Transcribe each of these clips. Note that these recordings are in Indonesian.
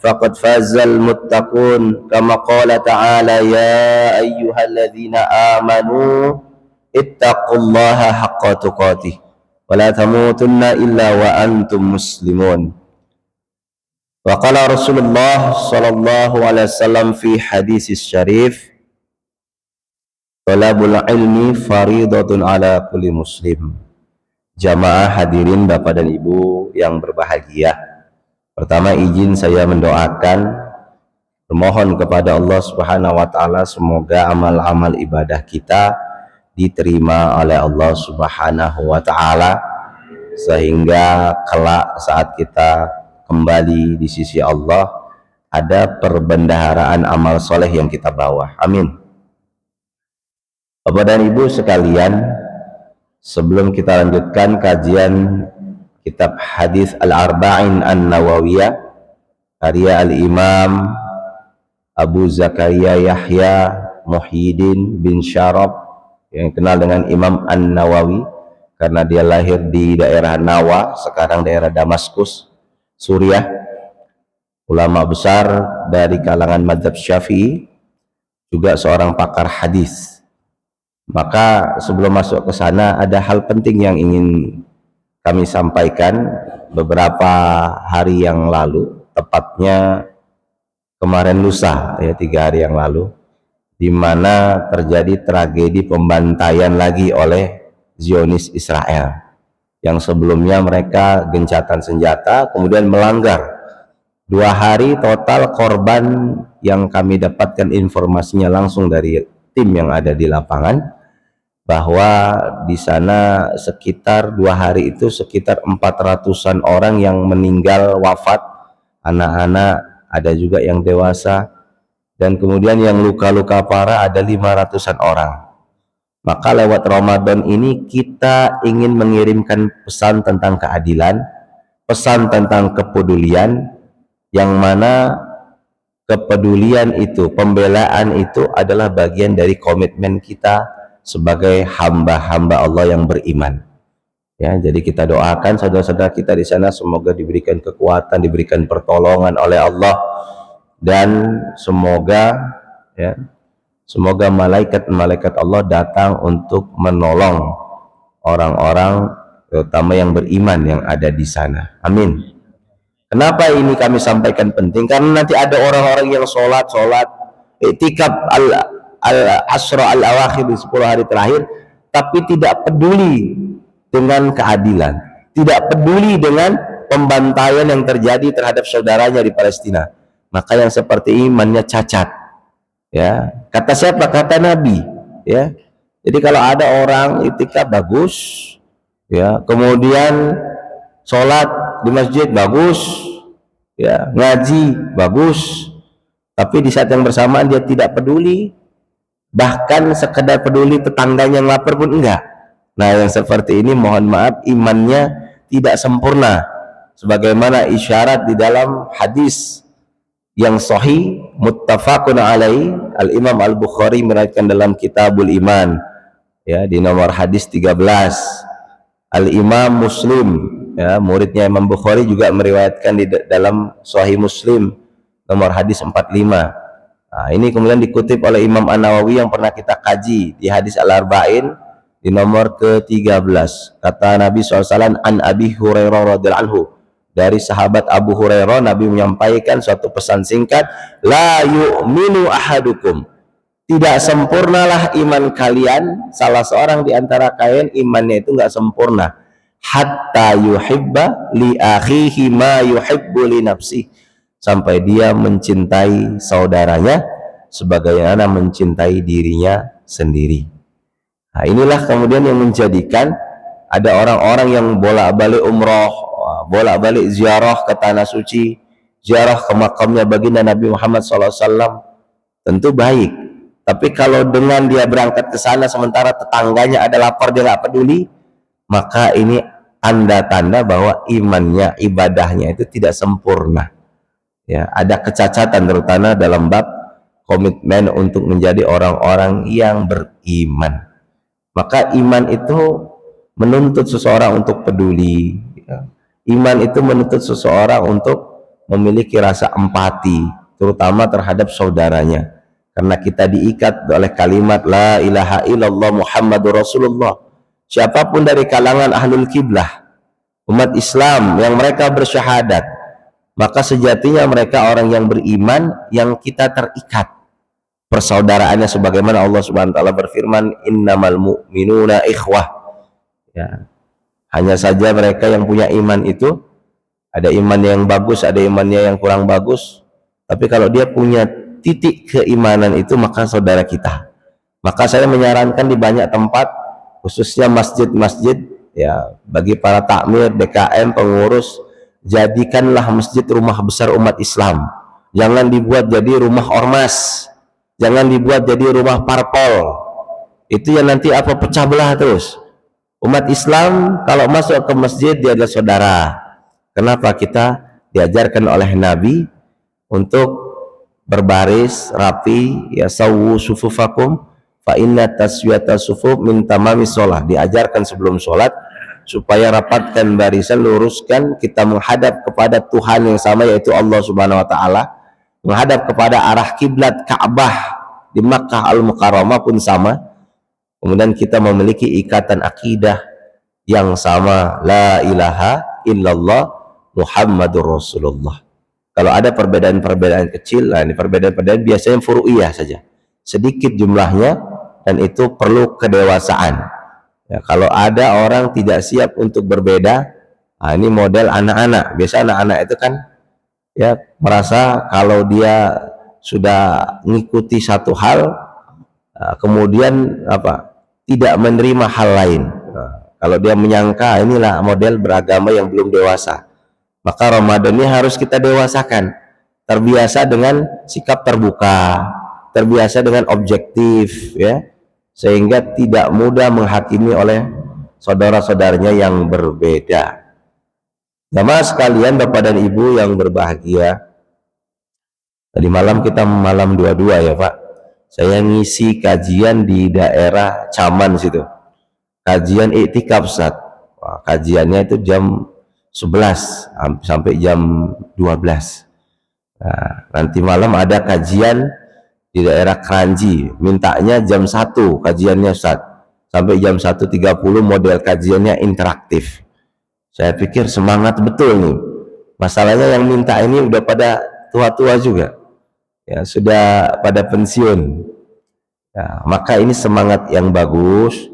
فقد فاز المتقون كما قال تعالى يا أيها الذين آمنوا اتقوا الله حق تقاته ولا تموتن إلا وأنتم مسلمون. وقال رسول الله صلى الله عليه وسلم في حديث الشريف talabul ilmi faridatun ala kulli muslim. Jamaah hadirin Bapak dan Ibu yang berbahagia, pertama izin saya mendoakan, bermohon kepada Allah Subhanahu wa taala semoga amal-amal ibadah kita diterima oleh Allah Subhanahu wa taala, sehingga kelak saat kita kembali di sisi Allah ada perbendaharaan amal soleh yang kita bawa. Amin. Bapak dan Ibu sekalian, sebelum kita lanjutkan kajian kitab hadis Al-Arba'in An-Nawawiyah karya Al-Imam Abu Zakaria Yahya Muhyiddin bin Syarab yang kenal dengan Imam An-Nawawi karena dia lahir di daerah Nawa, sekarang daerah Damaskus, Suriah, ulama besar dari kalangan mazhab Syafi'i, juga seorang pakar hadis. Maka sebelum masuk ke sana ada hal penting yang ingin kami sampaikan. Beberapa hari yang lalu, tepatnya kemarin lusa ya, 3 hari yang lalu, di mana terjadi tragedi pembantaian lagi oleh Zionis Israel, yang sebelumnya mereka gencatan senjata kemudian melanggar. 2 hari total korban yang kami dapatkan informasinya langsung dari tim yang ada di lapangan, bahwa di sana sekitar 2 hari itu sekitar 400-an orang yang meninggal wafat, anak-anak, ada juga yang dewasa, dan kemudian yang luka-luka parah ada 500-an orang. Maka lewat Ramadan ini kita ingin mengirimkan pesan tentang keadilan, pesan tentang kepedulian, yang mana kepedulian itu, pembelaan itu adalah bagian dari komitmen kita sebagai hamba-hamba Allah yang beriman. Ya, jadi kita doakan saudara-saudara kita di sana semoga diberikan kekuatan, diberikan pertolongan oleh Allah, dan semoga malaikat-malaikat Allah datang untuk menolong orang-orang terutama yang beriman yang ada di sana. Amin. Kenapa ini kami sampaikan penting? Karena nanti ada orang-orang yang sholat iktikaf al-asra al-awakhir di 10 hari terakhir, tapi tidak peduli dengan keadilan, tidak peduli dengan pembantaian yang terjadi terhadap saudaranya di Palestina. Maka yang seperti imannya cacat. Ya, kata siapa? Kata Nabi. Ya, jadi kalau ada orang iktikaf bagus, ya, kemudian sholat di masjid bagus, ya, ngaji bagus, tapi di saat yang bersamaan dia tidak peduli, bahkan sekedar peduli tetangganya yang lapar pun enggak. Nah, yang seperti ini mohon maaf imannya tidak sempurna, sebagaimana isyarat di dalam hadis yang sahih muttafaqun alaih, Al-Imam Al-Bukhari meriwayatkan dalam Kitabul Iman ya, di nomor hadis 13. Al-Imam Muslim ya, muridnya Imam Bukhari juga meriwayatkan di dalam Sahih Muslim nomor hadis 45. Nah, ini kemudian dikutip oleh Imam An-Nawawi yang pernah kita kaji di hadis Al-Arba'in di nomor ke-13. Kata Nabi SAW, an Abi Hurairah radhiyallahu anhu, dari sahabat Abu Hurairah, Nabi menyampaikan suatu pesan singkat, la yu'minu ahadukum, tidak sempurnalah iman kalian, salah seorang di antara kalian imannya itu enggak sempurna, hatta yuhibba li akhihi ma yuhibbu li nafsihi, sampai dia mencintai saudaranya sebagaimana mencintai dirinya sendiri. Nah, inilah kemudian yang menjadikan ada orang-orang yang bolak-balik umroh, bolak-balik ziarah ke tanah suci, ziarah ke makamnya baginda Nabi Muhammad SAW, tentu baik. Tapi kalau dengan dia berangkat ke sana sementara tetangganya ada lapar dia nggak peduli, maka ini tanda-tanda bahwa imannya, ibadahnya itu tidak sempurna. Ya, ada kecacatan terutama dalam bab komitmen untuk menjadi orang-orang yang beriman. Maka iman itu menuntut seseorang untuk peduli. Ya. Iman itu menuntut seseorang untuk memiliki rasa empati, terutama terhadap saudaranya, karena kita diikat oleh kalimat la ilaha illallah Muhammadur Rasulullah. Siapapun dari kalangan ahlul kiblah, umat Islam yang mereka bersyahadat, maka sejatinya mereka orang yang beriman yang kita terikat persaudaraannya, sebagaimana Allah Subhanahu wa taala berfirman, innamal mu'minuna ikhwah. Ya, hanya saja mereka yang punya iman itu ada iman yang bagus, ada imannya yang kurang bagus, tapi kalau dia punya titik keimanan itu maka saudara kita. Maka saya menyarankan di banyak tempat, khususnya masjid-masjid, ya, bagi para takmir, DKM, pengurus, jadikanlah masjid rumah besar umat Islam. Jangan dibuat jadi rumah ormas, jangan dibuat jadi rumah parpol. Itu yang nanti apa, pecah belah terus. Umat Islam kalau masuk ke masjid dia adalah saudara. Kenapa? Kita diajarkan oleh Nabi untuk berbaris rapi, ya, sawu sufufakum fa inna taswiyata sufuf min tamami sholat. Diajarkan sebelum sholat supaya rapatkan barisan, luruskan, kita menghadap kepada Tuhan yang sama, yaitu Allah Subhanahu wa taala, menghadap kepada arah kiblat Ka'bah di Makkah Al-Mukarramah pun sama. Kemudian kita memiliki ikatan akidah yang sama, la ilaha illallah Muhammadur Rasulullah. Kalau ada perbedaan-perbedaan kecil, nah ini perbedaan-perbedaan biasanya furu'iyah saja, sedikit jumlahnya, dan itu perlu kedewasaan. Ya, kalau ada orang tidak siap untuk berbeda, nah ini model anak-anak. Biasa anak-anak itu kan ya merasa kalau dia sudah mengikuti satu hal, kemudian tidak menerima hal lain. Kalau dia menyangka inilah model beragama yang belum dewasa, maka Ramadan ini harus kita dewasakan, terbiasa dengan sikap terbuka, terbiasa dengan objektif, ya, sehingga tidak mudah menghakimi oleh saudara-saudaranya yang berbeda. Jamaah sekalian, Bapak dan Ibu yang berbahagia, tadi malam kita malam 22 ya Pak, saya ngisi kajian di daerah Caman situ, kajian iktikaf Ustaz. Wah, kajiannya itu jam 11 sampai jam 12. Nah, nanti malam ada kajian di daerah Kranji, mintanya jam 1 kajiannya Ustaz, sampai jam 1.30, model kajiannya interaktif. Saya pikir semangat betul nih. Masalahnya yang minta ini udah pada tua-tua juga, ya, sudah pada pensiun. Ya, maka ini semangat yang bagus,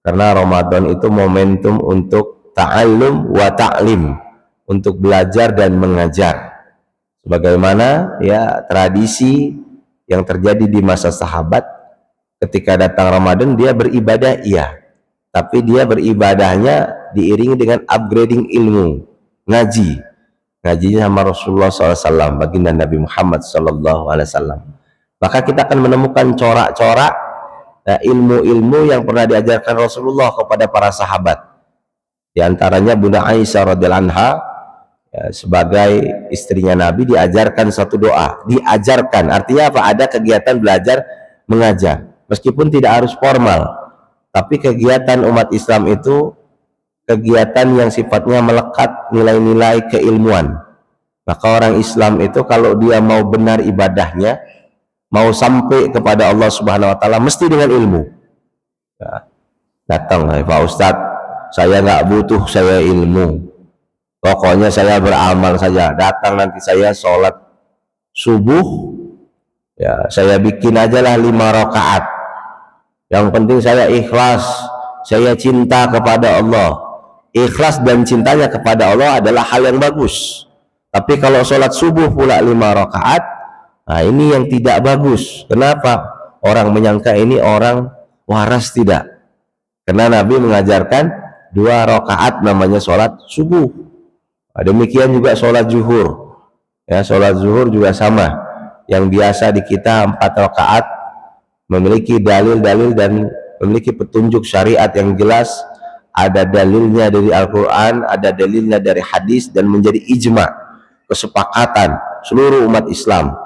karena Ramadan itu momentum untuk ta'allum wa ta'lim, untuk belajar dan mengajar. Sebagaimana ya tradisi yang terjadi di masa sahabat, ketika datang Ramadan dia beribadah, iya, tapi dia beribadahnya diiringi dengan upgrading ilmu, ngajinya sama Rasulullah SAW, baginda Nabi Muhammad SAW. Maka kita akan menemukan corak-corak ilmu-ilmu yang pernah diajarkan Rasulullah kepada para sahabat. Di antaranya Bunda Aisyah radhiyallahu anha, ya, sebagai istrinya Nabi, diajarkan satu doa. Diajarkan artinya apa? Ada kegiatan belajar mengajar, meskipun tidak harus formal, tapi kegiatan umat Islam itu kegiatan yang sifatnya melekat nilai-nilai keilmuan. Maka orang Islam itu kalau dia mau benar ibadahnya, mau sampai kepada Allah Subhanahu wa taala, mesti dengan ilmu. Ya, datang, Pak Ustadz, saya nggak butuh saya ilmu, pokoknya saya beramal saja. Datang nanti saya sholat subuh, ya saya bikin aja lah 5 rakaat. Yang penting saya ikhlas, saya cinta kepada Allah. Ikhlas dan cintanya kepada Allah adalah hal yang bagus. Tapi kalau sholat subuh pula 5 rakaat, nah ini yang tidak bagus. Kenapa? Orang menyangka ini orang waras, tidak. Karena Nabi mengajarkan 2 rakaat namanya sholat subuh. Demikian juga sholat zuhur. Ya, sholat zuhur juga sama. Yang biasa di kita 4 rakaat, memiliki dalil-dalil dan memiliki petunjuk syariat yang jelas. Ada dalilnya dari Al-Quran, ada dalilnya dari hadis, dan menjadi ijma, kesepakatan seluruh umat Islam.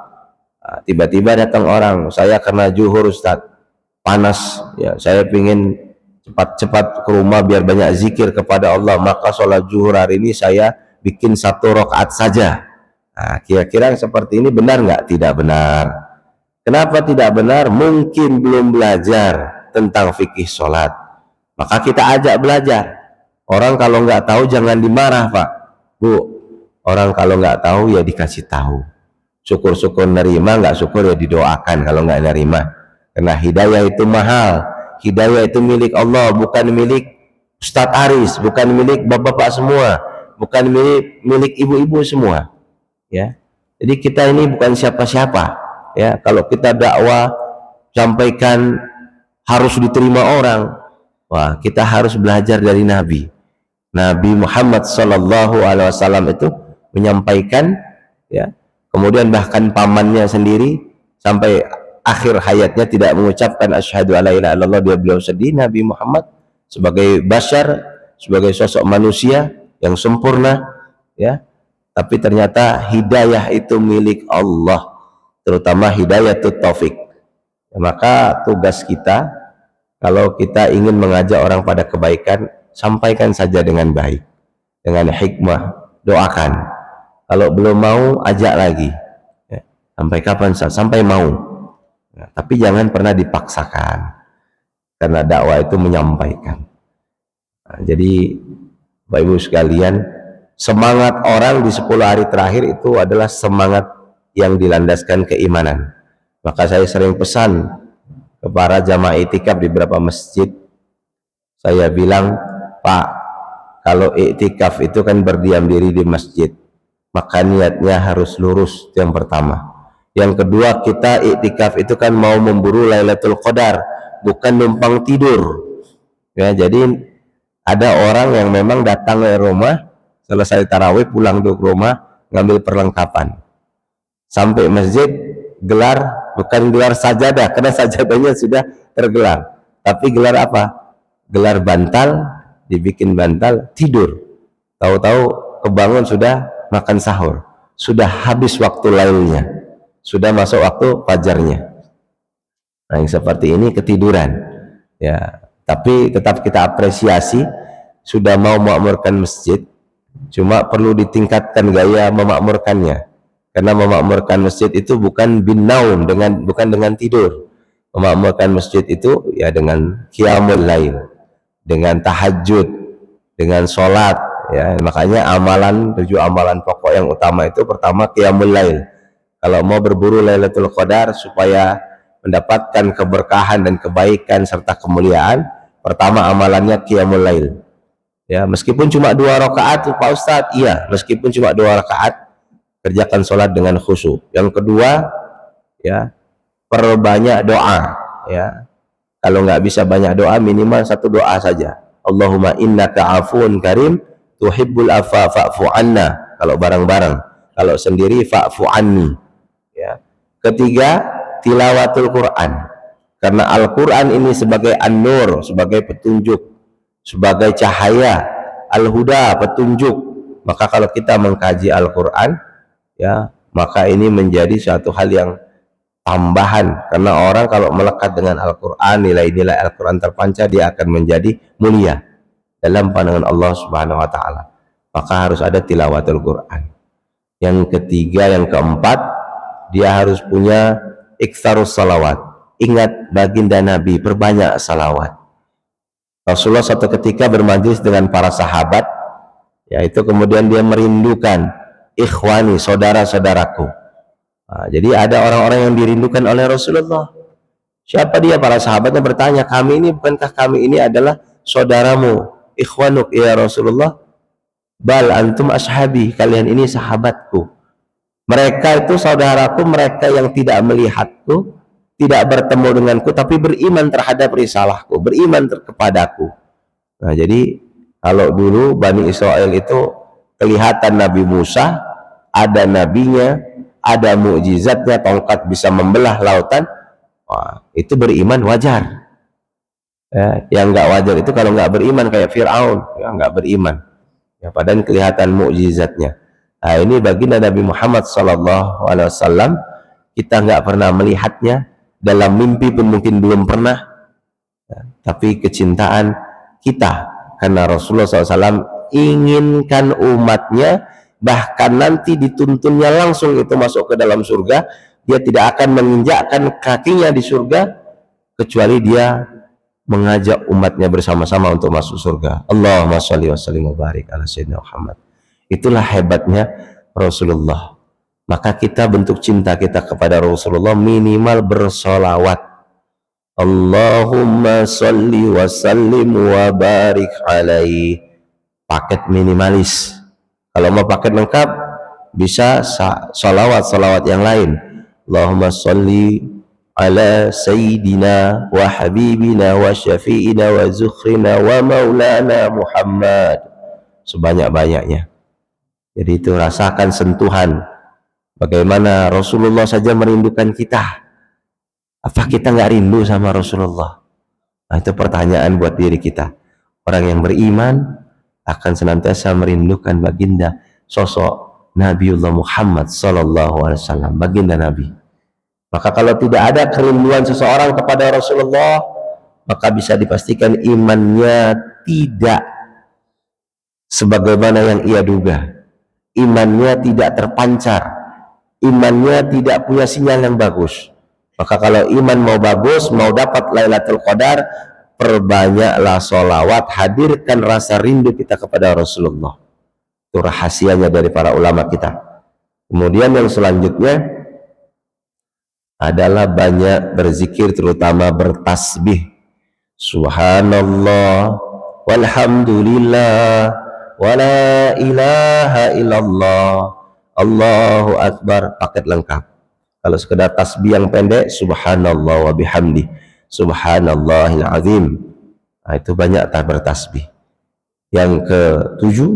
Tiba-tiba datang orang, saya karena zuhur Ustaz panas, ya saya ingin cepat-cepat ke rumah biar banyak zikir kepada Allah, maka sholat zuhur hari ini saya bikin 1 rakaat saja. Nah, kira-kira seperti ini benar nggak? Tidak benar. Kenapa tidak benar? Mungkin belum belajar tentang fikih sholat. Maka kita ajak belajar. Orang kalau nggak tahu jangan dimarah, Pak, Bu. Orang kalau nggak tahu ya dikasih tahu. Syukur-syukur nerima, nggak syukur ya didoakan kalau nggak nerima. Karena hidayah itu mahal. Hidayah itu milik Allah, bukan milik Ustadz Aris, bukan milik bapak-bapak semua, bukan milik ibu-ibu semua. Ya, jadi kita ini bukan siapa-siapa. Ya, kalau kita dakwah sampaikan harus diterima orang, wah kita harus belajar dari Nabi. Nabi Muhammad Sallallahu Alaihi Wasallam itu menyampaikan, ya, kemudian bahkan pamannya sendiri sampai akhir hayatnya tidak mengucapkan asyhadu alla ilaha illallah, dia beliau sedih. Nabi Muhammad sebagai bashar, sebagai sosok manusia yang sempurna, ya, tapi ternyata hidayah itu milik Allah, terutama hidayah taufik. Ya, maka tugas kita kalau kita ingin mengajak orang pada kebaikan, sampaikan saja dengan baik, dengan hikmah, doakan. Kalau belum mau, ajak lagi, ya, sampai kapan? Sampai mau. Ya, tapi jangan pernah dipaksakan, karena dakwah itu menyampaikan. Nah, jadi Bapak Ibu sekalian, semangat orang di 10 hari terakhir itu adalah semangat yang dilandaskan keimanan. Maka saya sering pesan ke para jamaah iktikaf di beberapa masjid, saya bilang, Pak, kalau iktikaf itu kan berdiam diri di masjid, maka niatnya harus lurus, itu yang pertama. Yang kedua, kita iktikaf itu kan mau memburu Lailatul Qadar, bukan numpang tidur. Ya, jadi ada orang yang memang datang ke rumah, selesai tarawih pulang ke rumah, ngambil perlengkapan, sampai masjid gelar, bukan gelar sajadah karena sajadahnya sudah tergelar, tapi gelar apa? Gelar bantal, dibikin bantal, tidur. Tahu-tahu kebangun sudah makan sahur, sudah habis waktu lainnya, sudah masuk waktu fajarnya. Nah, yang seperti ini ketiduran, ya. Tapi tetap kita apresiasi, sudah mau memakmurkan masjid, cuma perlu ditingkatkan gaya memakmurkannya. Karena memakmurkan masjid itu bukan bin naum, bukan dengan tidur. Memakmurkan masjid itu ya dengan qiyamul lail, dengan tahajud, dengan sholat, ya. Makanya 7 amalan pokok yang utama itu, pertama qiyamul lail. Kalau mau berburu Lailatul Qadar supaya mendapatkan keberkahan dan kebaikan serta kemuliaan, pertama amalannya qiyamul lail. Ya, meskipun cuma 2 rakaat, Pak Ustadz, iya, meskipun cuma 2 rakaat, kerjakan sholat dengan khusyuk. Yang kedua, ya, perbanyak doa, ya. Kalau nggak bisa banyak doa, minimal 1 doa saja. Allahumma innaka afuun karim tuhibbul afa fa'fu anna. Kalau bareng-bareng, kalau sendiri fa'fu anni, ya. Ketiga, tilawatul Quran, karena Al-Quran ini sebagai an-nur, sebagai petunjuk, sebagai cahaya, al-huda, petunjuk. Maka kalau kita mengkaji Al-Quran, ya, maka ini menjadi suatu hal yang tambahan, karena orang kalau melekat dengan Al-Quran, nilai-nilai Al-Quran terpancar, dia akan menjadi mulia dalam pandangan Allah Subhanahu wa Ta'ala. Maka harus ada tilawatul Quran. Yang ketiga, yang keempat, dia harus punya iktsarus salawat, ingat baginda Nabi, perbanyak salawat. Rasulullah suatu ketika bermajlis dengan para sahabat, yaitu kemudian dia merindukan ikhwani, saudara-saudaraku. Nah, jadi ada orang-orang yang dirindukan oleh Rasulullah. Siapa dia? Para sahabatnya bertanya, bukankah kami ini adalah saudaramu, ikhwanuk ya Rasulullah? Bal antum ashabi, kalian ini sahabatku. Mereka itu saudaraku, mereka yang tidak melihatku, tidak bertemu denganku, tapi beriman terhadap risalahku, beriman kepadaku. Nah, jadi kalau dulu Bani Israel itu kelihatan Nabi Musa, ada nabinya, ada mukjizatnya, tongkat bisa membelah lautan, wah, itu beriman wajar. Ya, yang nggak wajar itu kalau nggak beriman kayak Fir'aun, ya, nggak beriman. Ya, padahal kelihatan mukjizatnya. Nah, ini baginda Nabi Muhammad SAW, kita nggak pernah melihatnya, dalam mimpi pun mungkin belum pernah, ya, tapi kecintaan kita karena Rasulullah SAW inginkan umatnya bahkan nanti dituntunnya langsung itu masuk ke dalam surga. Dia tidak akan menginjakkan kakinya di surga kecuali dia mengajak umatnya bersama-sama untuk masuk surga. Allahumma sholli wa sallim wa barik ala sayyidina Muhammad. Itulah hebatnya Rasulullah. Maka kita bentuk cinta kita kepada Rasulullah minimal bersolawat. Allahumma sholli wa sallim wa barik alaihi. Paket minimalis. Kalau mau paket lengkap bisa solawat yang lain. Allahumma sholli ala sayyidina wa habibina wa syafi'ina wa zukhrina wa maulana Muhammad, sebanyak-banyaknya. Jadi itu rasakan sentuhan bagaimana Rasulullah saja merindukan kita. Apa kita nggak rindu sama Rasulullah? Nah, itu pertanyaan buat diri kita. Orang yang beriman akan senantiasa merindukan baginda, sosok Nabiullah Muhammad sallallahu alaihi wasallam, baginda Nabi. Maka kalau tidak ada kerinduan seseorang kepada Rasulullah, maka bisa dipastikan imannya tidak sebagaimana yang ia duga. Imannya tidak terpancar, imannya tidak punya sinyal yang bagus. Maka kalau iman mau bagus, mau dapat Lailatul Qadar, perbanyaklah sholawat, hadirkan rasa rindu kita kepada Rasulullah. Itu rahasianya dari para ulama kita. Kemudian yang selanjutnya adalah banyak berzikir, terutama bertasbih. Subhanallah walhamdulillah wala ilaha illallah Allahu akbar, paket lengkap. Kalau sekedar tasbih yang pendek, subhanallah wa bihamdi subhanallahil azim. Nah, itu banyak bertasbih. Yang ketujuh,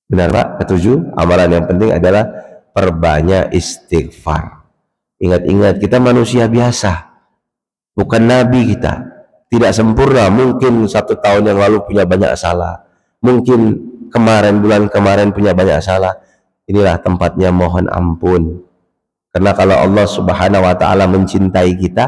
benar Pak? Ketujuh, amalan yang penting adalah perbanyak istighfar. Ingat-ingat, kita manusia biasa, bukan nabi. Kita tidak sempurna. Mungkin 1 tahun yang lalu punya banyak salah, mungkin bulan kemarin punya banyak salah. Inilah tempatnya mohon ampun. Karena kalau Allah subhanahu wa ta'ala mencintai kita,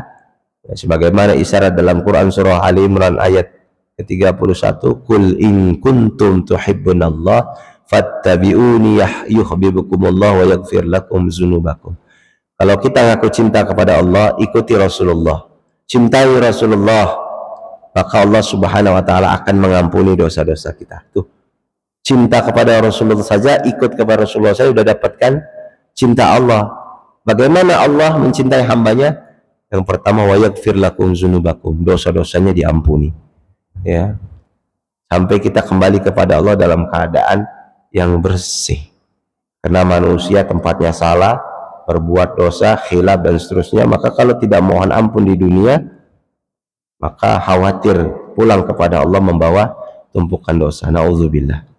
ya, sebagaimana isyarat dalam Quran surah Ali Imran ayat ke-31, Qul in kuntum tuhibbunallah fattabi'uni yuhibbukumullah wa yaghfir lakum dzunubakum. Kalau kita ngaku cinta kepada Allah, ikuti Rasulullah, cintai Rasulullah, maka Allah subhanahu wa ta'ala akan mengampuni dosa-dosa kita. Tuh, cinta kepada Rasulullah saja, ikut kepada Rasulullah saya sudah dapatkan cinta Allah. Bagaimana Allah mencintai hambanya? Yang pertama, wa yaghfir lakum dzunubakum, dosa-dosanya diampuni. Ya, sampai kita kembali kepada Allah dalam keadaan yang bersih. Karena manusia tempatnya salah, berbuat dosa, khilaf dan seterusnya. Maka kalau tidak mohon ampun di dunia, maka khawatir pulang kepada Allah membawa tumpukan dosa. Na'udzubillah.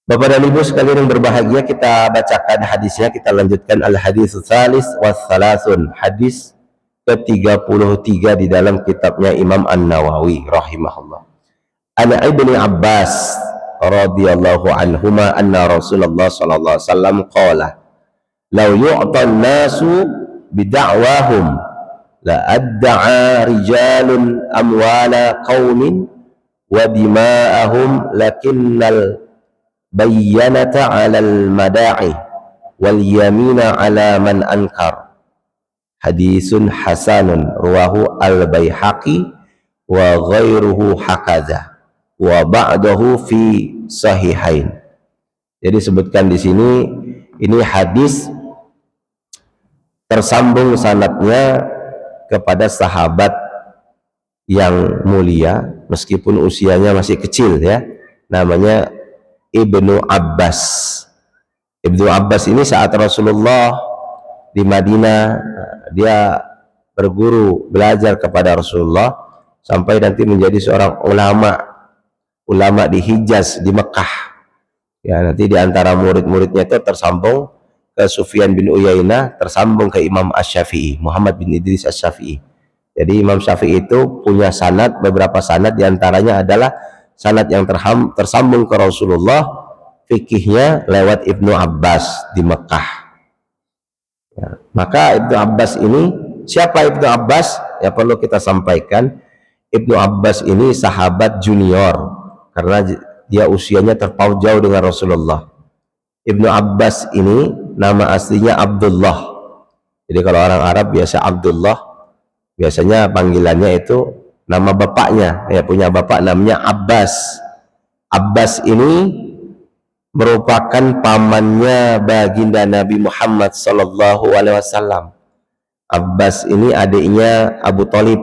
Bapak dan Ibu sekalian yang berbahagia, kita bacakan hadisnya. Kita lanjutkan al-hadis tsalis wa tsalasun, hadis ke-33 di dalam kitabnya Imam An-Nawawi rahimahullah. An Ibnu Abbas radhiyallahu anhuma anna Rasulullah sallallahu alaihi wasallam qala law yu'tan nasu bida'wahum la adda'a rijalun amwala qaumin wa dima'ahum lakinnal bayyanata 'alal mada'i wal yamina 'ala man ankar. Hadisun hasanun ruwahu al-Baihaqi wa ghairuhu hakadha wa ba'dahu fi sahihain. Jadi sebutkan di sini, ini hadis tersambung sanadnya kepada sahabat yang mulia meskipun usianya masih kecil, ya, namanya Ibnu Abbas. Ibnu Abbas ini saat Rasulullah di Madinah, dia berguru belajar kepada Rasulullah sampai nanti menjadi seorang ulama di Hijaz, di Mekah. Ya, nanti di antara murid-muridnya itu tersambung ke Sufyan bin Uyainah, tersambung ke Imam Asy-Syafi'i, Muhammad bin Idris Asy-Syafi'i. Jadi Imam Syafi'i itu punya sanad, beberapa sanad, diantaranya adalah sanad yang tersambung ke Rasulullah, fikihnya lewat Ibnu Abbas di Mekah. Ya, maka Ibnu Abbas ini, siapa Ibnu Abbas? Ya perlu kita sampaikan, Ibnu Abbas ini sahabat junior karena dia usianya terpaut jauh dengan Rasulullah. Ibnu Abbas ini nama aslinya Abdullah. Jadi kalau orang Arab biasa Abdullah, biasanya panggilannya itu nama bapaknya, ya punya bapak namanya Abbas. Abbas ini merupakan pamannya baginda Nabi Muhammad sallallahu alaihi wasallam. Abbas ini adiknya Abu Thalib.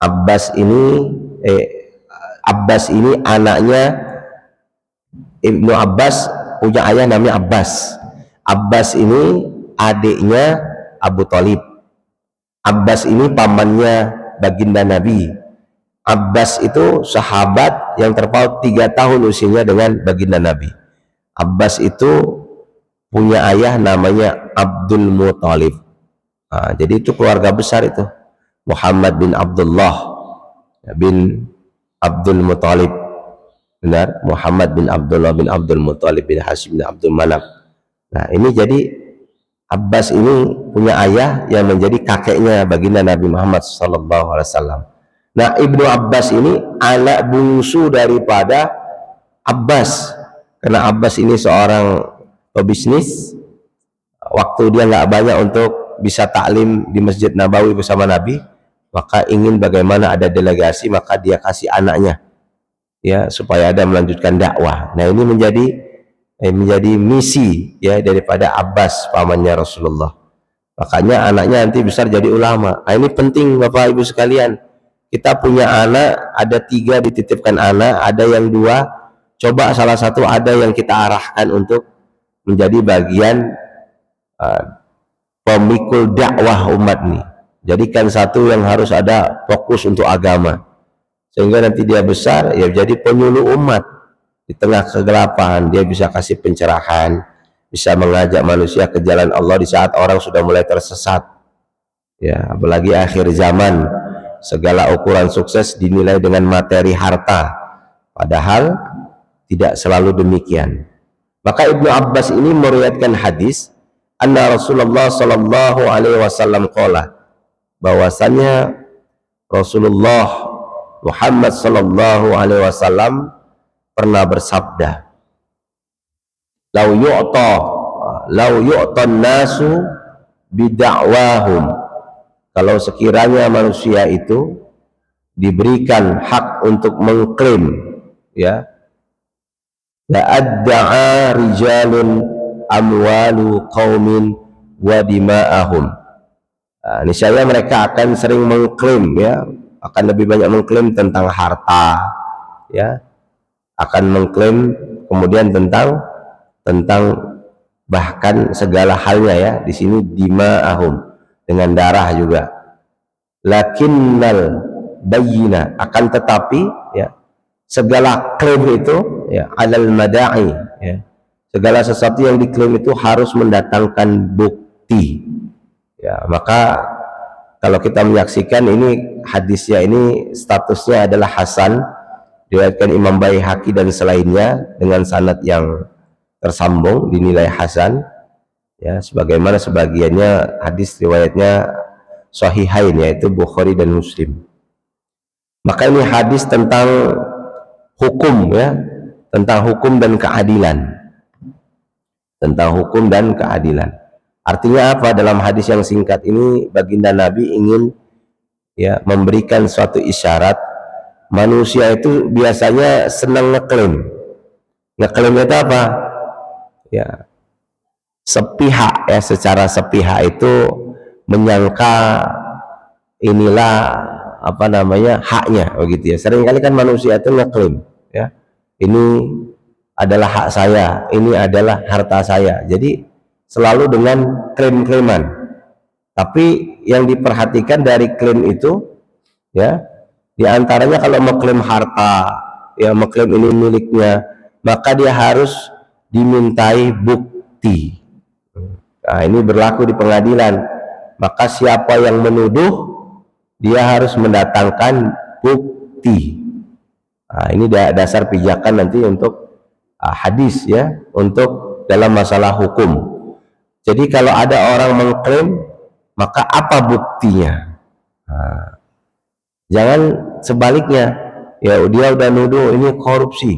Abbas ini anaknya Ibnu Abbas, punya ayah namanya Abbas. Abbas ini adiknya Abu Thalib. Abbas ini pamannya baginda Nabi. Abbas itu sahabat yang terpaut 3 tahun usianya dengan baginda Nabi. Abbas itu punya ayah namanya Abdul Muthalib. Nah, jadi itu keluarga besar itu. Muhammad bin Abdullah bin Abdul Muthalib. Benar, Muhammad bin Abdullah bin Abdul Muthalib bin Hashim bin Abdul Manaf. Nah, ini jadi Abbas ini punya ayah yang menjadi kakeknya baginda Nabi Muhammad sallallahu alaihi wasallam. Nah, Ibnu Abbas ini anak bungsu daripada Abbas, karena Abbas ini seorang pebisnis. Waktu dia nggak banyak untuk bisa taklim di Masjid Nabawi bersama Nabi, maka ingin bagaimana ada delegasi, maka dia kasih anaknya, ya, supaya ada melanjutkan dakwah. Nah, ini menjadi misi ya daripada Abbas pamannya Rasulullah. Makanya anaknya nanti besar jadi ulama. Nah, ini penting Bapak Ibu sekalian. Kita punya anak, ada 3 dititipkan anak, ada yang 2, coba salah satu ada yang kita arahkan untuk menjadi bagian pemikul dakwah umat nih. Jadikan satu yang harus ada fokus untuk agama, sehingga nanti dia besar ya jadi penyuluh umat. Di tengah kegelapan dia bisa kasih pencerahan, bisa mengajak manusia ke jalan Allah di saat orang sudah mulai tersesat. Ya, apalagi akhir zaman, segala ukuran sukses dinilai dengan materi harta, padahal tidak selalu demikian. Maka Ibnu Abbas ini meriwayatkan hadis anna Rasulullah sallallahu alaihi wasallam qala, bahwasanya Rasulullah Muhammad sallallahu alaihi wasallam pernah bersabda, lau yu'tan nasu bida'wahum, kalau sekiranya manusia itu diberikan hak untuk mengklaim, ya, la'adda'a rijalun amwalu qaumin wa dima'ahum. Niscaya mereka akan sering mengklaim, ya, akan lebih banyak mengklaim tentang harta, ya, akan mengklaim kemudian tentang bahkan segala halnya, ya, di sini dima'ahum dengan darah juga. Lakinnal bayyina, akan tetapi, ya, segala klaim itu, ya, alal mada'i, ya, segala sesuatu yang diklaim itu harus mendatangkan bukti. Ya, maka kalau kita menyaksikan ini hadisnya ini statusnya adalah hasan, diriwayatkan Imam Baihaqi dan selainnya dengan sanad yang tersambung, dinilai hasan, ya, sebagaimana sebagiannya hadis riwayatnya sahihain, yaitu Bukhari dan Muslim. Maka ini hadis tentang hukum, ya, tentang hukum dan keadilan, tentang hukum dan keadilan. Artinya apa? Dalam hadis yang singkat ini baginda Nabi ingin, ya, memberikan suatu isyarat. Manusia itu biasanya senang ngeklaim. Ngeklaim itu apa? Ya, sepihak, ya, secara sepihak itu menyangka inilah apa namanya haknya, begitu ya. Seringkali kan manusia itu ngeklaim, ya, ini adalah hak saya, ini adalah harta saya. Jadi selalu dengan klaim-klaiman. Tapi yang diperhatikan dari klaim itu, ya, diantaranya kalau mengklaim harta, ya, mengklaim ini miliknya, maka dia harus dimintai bukti. Nah, ini berlaku di pengadilan. Maka siapa yang menuduh, dia harus mendatangkan bukti. Nah, ini dasar pijakan nanti untuk hadis, ya, untuk dalam masalah hukum. Jadi kalau ada orang mengklaim, maka apa buktinya? Nah, jangan sebaliknya, ya, dia udah nuduh ini korupsi,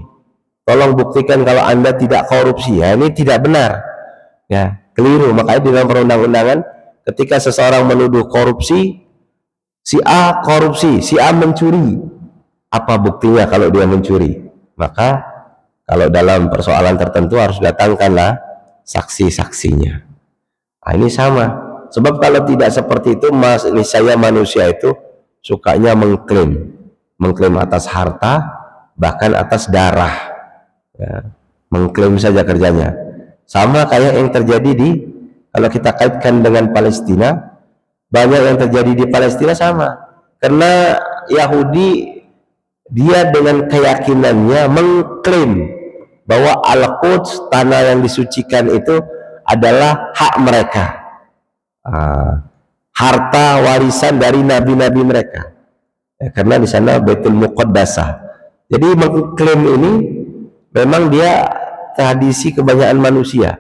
tolong buktikan kalau Anda tidak korupsi. Ya, ini tidak benar. Ya, keliru. Makanya di dalam perundang-undangan ketika seseorang menuduh korupsi, si A korupsi, si A mencuri, apa buktinya kalau dia mencuri? Maka kalau dalam persoalan tertentu harus datangkanlah saksi-saksinya. Nah, ini sama. Sebab kalau tidak seperti itu, saya manusia itu sukanya mengklaim atas harta, bahkan atas darah. Ya, mengklaim saja kerjanya. Sama kayak yang terjadi kalau kita kaitkan dengan Palestina, banyak yang terjadi di Palestina sama. Karena Yahudi, dia dengan keyakinannya mengklaim bahwa Al-Quds, tanah yang disucikan itu adalah hak mereka, harta warisan dari nabi-nabi mereka. Ya, karena di sana Baitul Muqaddasah. Jadi mengklaim ini memang dia tradisi kebanyakan manusia.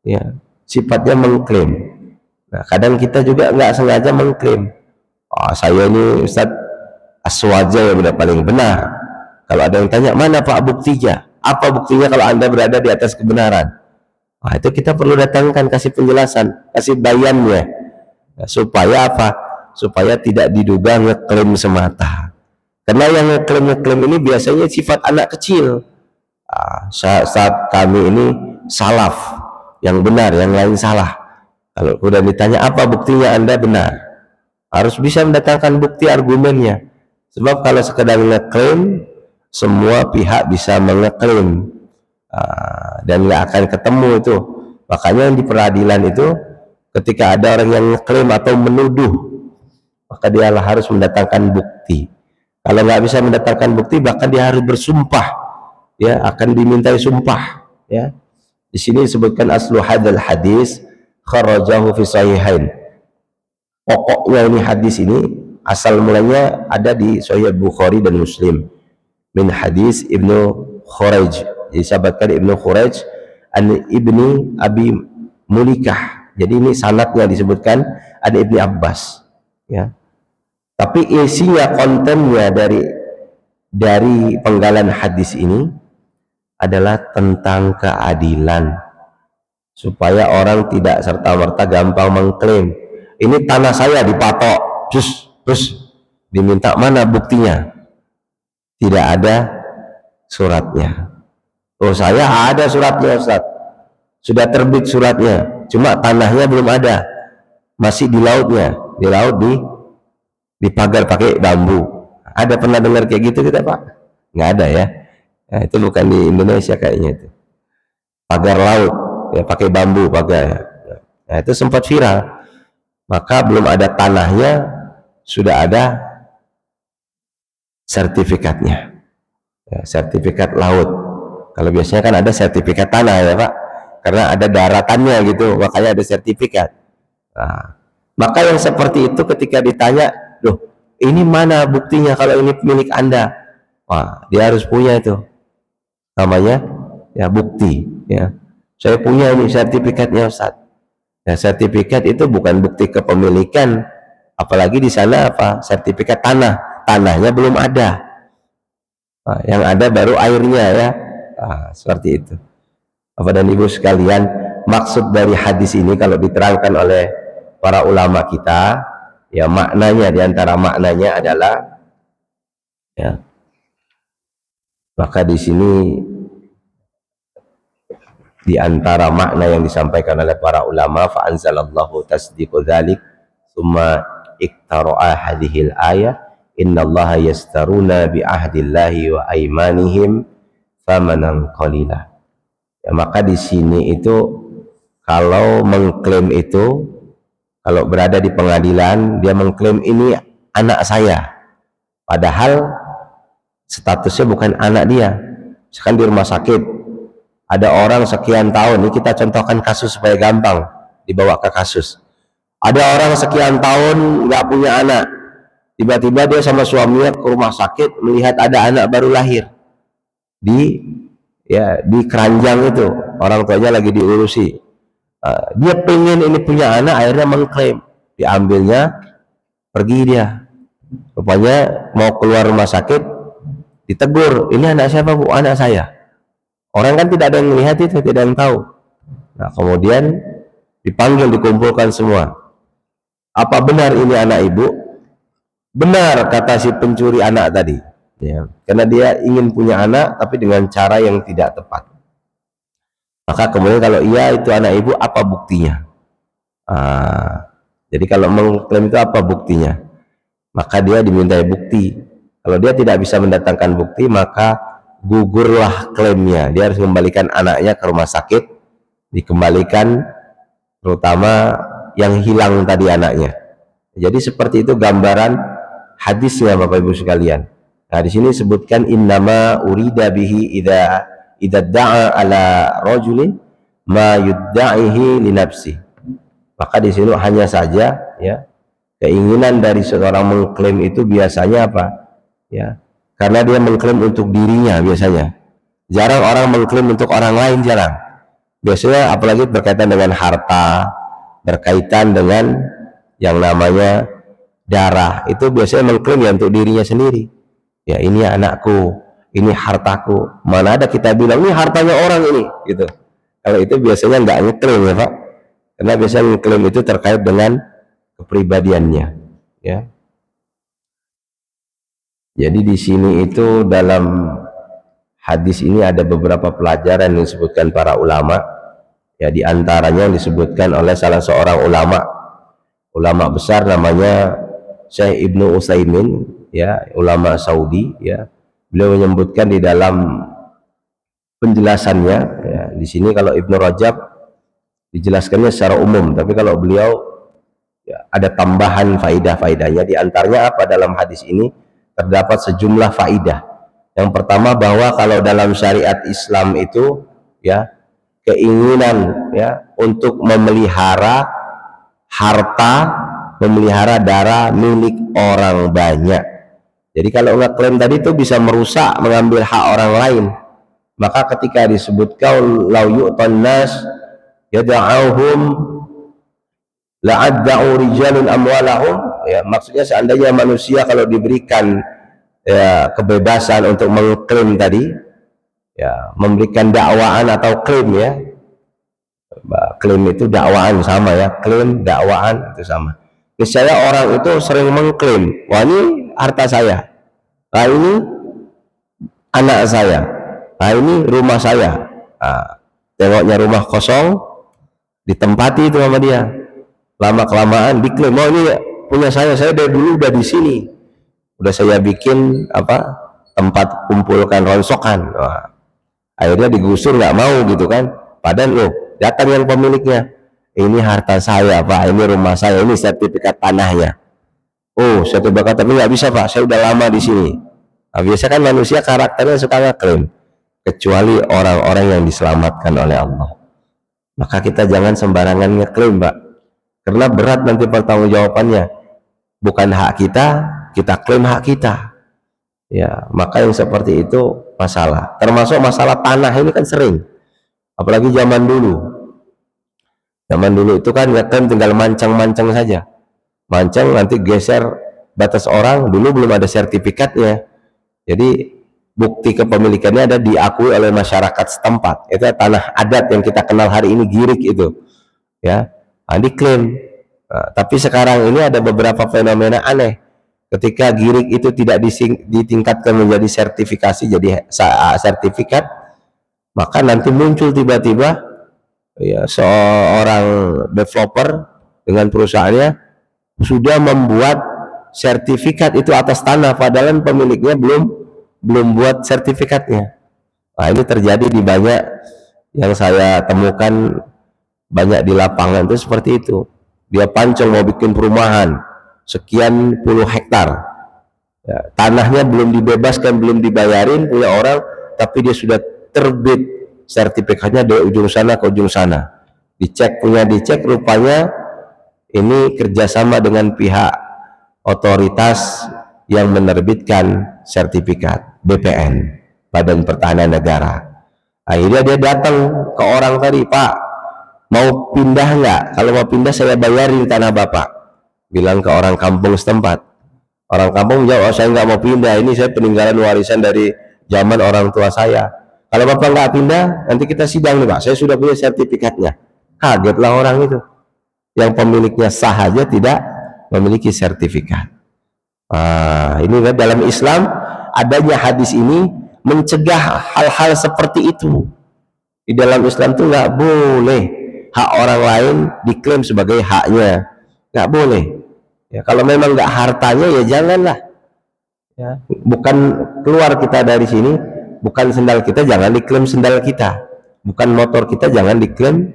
Ya, sifatnya mengklaim. Nah, kadang kita juga nggak sengaja mengklaim, saya ini Ustadz aswaja yang udah paling benar. Kalau ada yang tanya, mana Pak buktinya? Apa buktinya kalau Anda berada di atas kebenaran? Itu kita perlu datangkan, kasih penjelasan, kasih bayannya. Nah, supaya apa? Supaya tidak diduga ngeklaim semata. Karena yang ngeklaim ini biasanya sifat anak kecil. Saat kami ini salaf, yang benar, yang lain salah. Kalau udah ditanya apa buktinya Anda benar, harus bisa mendatangkan bukti argumennya. Sebab kalau sekedar ngeklaim, semua pihak bisa mengeklaim, dan nggak akan ketemu itu. Makanya di peradilan itu ketika ada orang yang ngeklaim atau menuduh, maka dia harus mendatangkan bukti. Kalau nggak bisa mendatangkan bukti, bahkan dia harus bersumpah, ya, akan dimintai sumpah. Ya, di sini disebutkan aslu hadal hadis kharajahu fi sahihain. Pokoknya ini hadis ini asal mulanya ada di Sahih Bukhari dan Muslim, min hadis Ibnu Khuraij, disebutkan Ibnu Khuraij an Ibni Abi Mulikah. Jadi ini sanadnya disebutkan ada Ibni Abbas, ya. Tapi isinya, kontennya dari penggalan hadis ini adalah tentang keadilan, supaya orang tidak serta-merta gampang mengklaim ini tanah saya dipatok, terus diminta mana buktinya, tidak ada suratnya. Saya ada suratnya Ustaz, sudah terbit suratnya, cuma tanahnya belum ada, masih di lautnya, di laut, dipagar pakai bambu. Ada pernah dengar kayak gitu kita Pak? Nggak ada ya. Nah, itu bukan di Indonesia kayaknya itu. Pagar laut, ya pakai bambu pagar. Nah, itu sempat viral. Maka belum ada tanahnya, sudah ada sertifikatnya, ya, sertifikat laut. Kalau biasanya kan ada sertifikat tanah ya Pak, karena ada daratannya gitu, makanya ada sertifikat. Nah, maka yang seperti itu ketika ditanya, loh ini mana buktinya kalau ini milik Anda? Wah, dia harus punya itu, namanya ya bukti. Ya, saya punya ini sertifikatnya Ustaz. Nah, sertifikat itu bukan bukti kepemilikan, apalagi di sana apa, sertifikat tanahnya belum ada. Nah, yang ada baru airnya, ya. Seperti itu. Bapak dan Ibu sekalian, maksud dari hadis ini kalau diterangkan oleh para ulama kita, ya maknanya, diantara maknanya adalah, ya, maka di sini di antara makna yang disampaikan oleh para ulama, fa anzalallahu tasdiqu dzalik tsumma iktara'a hadhil ayah innallaha yastaruna bi ahdillahi wa aymanihim famanan qalila. Ya, maka di sini itu kalau mengklaim itu, kalau berada di pengadilan dia mengklaim ini anak saya, padahal statusnya bukan anak dia. Misalkan di rumah sakit ada orang sekian tahun, ini kita contohkan kasus supaya gampang dibawa ke kasus. Ada orang sekian tahun nggak punya anak, tiba-tiba dia sama suaminya ke rumah sakit melihat ada anak baru lahir di keranjang itu, orang tuanya lagi diurusi. Dia pengen ini punya anak, akhirnya mengklaim, diambilnya, pergi dia. Rupanya mau keluar rumah sakit, ditegur, ini anak siapa Bu? Anak saya. Orang kan tidak ada yang melihat itu, tidak ada yang tahu. Nah, kemudian dipanggil, dikumpulkan semua. Apa benar ini anak ibu? Benar, kata si pencuri anak tadi. Ya, karena dia ingin punya anak, tapi dengan cara yang tidak tepat. Maka kemudian kalau iya itu anak ibu, apa buktinya? Jadi kalau mengklaim itu apa buktinya? Maka dia dimintai bukti. Kalau dia tidak bisa mendatangkan bukti, maka gugurlah klaimnya. Dia harus kembalikan anaknya ke rumah sakit, dikembalikan, terutama yang hilang tadi anaknya. Jadi seperti itu gambaran hadisnya Bapak Ibu sekalian. Nah, di sini sebutkan innama urida bihi idza da'a ala rajulin ma yudda'ihi li nafsi. Maka di sini hanya saja ya, keinginan dari seorang mengklaim itu biasanya apa? Ya, karena dia mengklaim untuk dirinya biasanya. Jarang orang mengklaim untuk orang lain, jarang. Biasanya apalagi berkaitan dengan harta, berkaitan dengan yang namanya darah, itu biasanya mengklaim ya untuk dirinya sendiri. Ya, ini anakku, ini hartaku. Mana ada kita bilang ini hartanya orang ini, gitu. Kalau itu biasanya nggak ngeklaim ya Pak, karena biasanya ngeklaim itu terkait dengan kepribadiannya. Ya. Jadi di sini itu dalam hadis ini ada beberapa pelajaran yang disebutkan para ulama. Ya, di antaranya yang disebutkan oleh salah seorang ulama besar namanya Syekh Ibnu Utsaimin, ya, ulama Saudi, ya. Beliau menyebutkan di dalam penjelasannya, ya, di sini kalau Ibnu Rajab dijelaskannya secara umum, tapi kalau beliau ya, ada tambahan faidah-faidahnya. Di antaranya apa dalam hadis ini terdapat sejumlah faidah. Yang pertama bahwa kalau dalam syariat Islam itu ya keinginan ya untuk memelihara harta, memelihara darah milik orang banyak. Jadi kalau ngeklaim tadi itu bisa merusak, mengambil hak orang lain. Maka ketika disebutkan lau yu'tan nas yada'ahum la'adda'u rijalun amwalahum, ya maksudnya seandainya manusia kalau diberikan ya kebebasan untuk mengklaim tadi, ya memberikan dakwaan atau klaim, ya klaim itu dakwaan sama ya, klaim dakwaan itu sama. Misalnya orang itu sering mengklaim, wah ini harta saya, nah ini anak saya, nah ini rumah saya. Nah, tengoknya rumah kosong ditempati itu sama dia, lama kelamaan diklaim, oh ini punya saya dari dulu udah di sini, udah saya bikin apa tempat kumpulkan ronsokan. Wah, akhirnya digusur, nggak mau gitu kan, padahal loh datang yang pemiliknya, ini harta saya Pak, ini rumah saya, ini sertifikat tanahnya. Oh sertifikat, tapi nggak bisa Pak, saya udah lama di sini. Nah, biasa kan manusia karakternya suka ngeklaim, kecuali orang-orang yang diselamatkan oleh Allah. Maka kita jangan sembarangan ngeklaim Pak, karena berat nanti pertanggungjawabannya. Bukan hak kita, kita klaim hak kita. Ya, maka yang seperti itu masalah. Termasuk masalah tanah ini kan sering, apalagi zaman dulu. Zaman dulu itu kan ngeklaim tinggal mancang-mancang saja, mancang nanti geser batas orang, dulu belum ada sertifikatnya. Jadi bukti kepemilikannya ada diakui oleh masyarakat setempat. Itu tanah adat yang kita kenal hari ini, girik itu, ya, diklaim. Nah, tapi sekarang ini ada beberapa fenomena aneh. Ketika girik itu tidak ditingkatkan menjadi sertifikasi, jadi sertifikat, maka nanti muncul tiba-tiba ya seorang developer dengan perusahaannya sudah membuat sertifikat itu atas tanah, padahal pemiliknya belum buat sertifikatnya. Nah, ini terjadi di banyak yang saya temukan, banyak di lapangan itu seperti itu. Dia pancong mau bikin perumahan sekian puluh hektar, ya, tanahnya belum dibebaskan, belum dibayarin punya orang, tapi dia sudah terbit sertifikatnya dari ujung sana ke ujung sana. Dicek rupanya ini kerjasama dengan pihak otoritas yang menerbitkan sertifikat, BPN, Badan Pertahanan Negara. Akhirnya dia datang ke orang tadi, Pak mau pindah nggak? Kalau mau pindah saya bayarin tanah Bapak. Bilang ke orang kampung setempat. Orang kampung jawab, oh, saya nggak mau pindah, ini saya peninggalan warisan dari zaman orang tua saya. Kalau bapak nggak pindah, nanti kita sidang nih pak, saya sudah punya sertifikatnya. Kagetlah orang itu, yang pemiliknya sah aja tidak memiliki sertifikat. Ini kan dalam Islam adanya hadis ini mencegah hal-hal seperti itu. Di dalam Islam tuh nggak boleh hak orang lain diklaim sebagai haknya, nggak boleh. Ya, kalau memang nggak hartanya ya janganlah. Ya, bukan keluar kita dari sini, bukan sendal kita jangan diklaim sendal kita, bukan motor kita jangan diklaim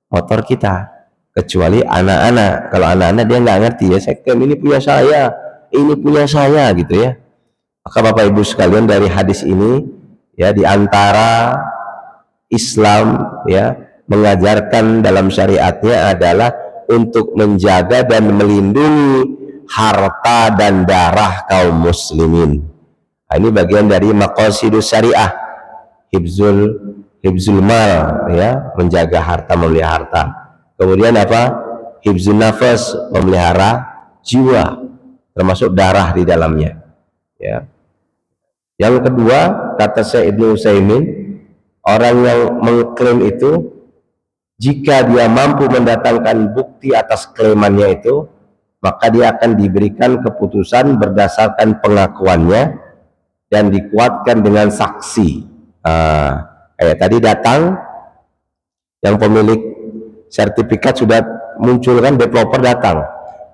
motor kita. Kecuali anak-anak, kalau anak-anak dia nggak ngerti ya, saya klaim ini punya saya, ini punya saya gitu ya. Maka Bapak Ibu sekalian, dari hadis ini ya, diantara Islam ya mengajarkan dalam syariatnya adalah untuk menjaga dan melindungi harta dan darah kaum muslimin. Ini bagian dari maqasidus syariah, hibzul mal ya, menjaga harta, memelihara harta. Kemudian apa? Hibzun nafas, memelihara jiwa, termasuk darah di dalamnya ya. Yang kedua, kata Syekh Ibnu Utsaimin, orang yang mengklaim itu, jika dia mampu mendatangkan bukti atas klaimannya itu, maka dia akan diberikan keputusan berdasarkan pengakuannya dan dikuatkan dengan saksi. Kayak tadi datang, yang pemilik sertifikat sudah muncul kan, developer datang,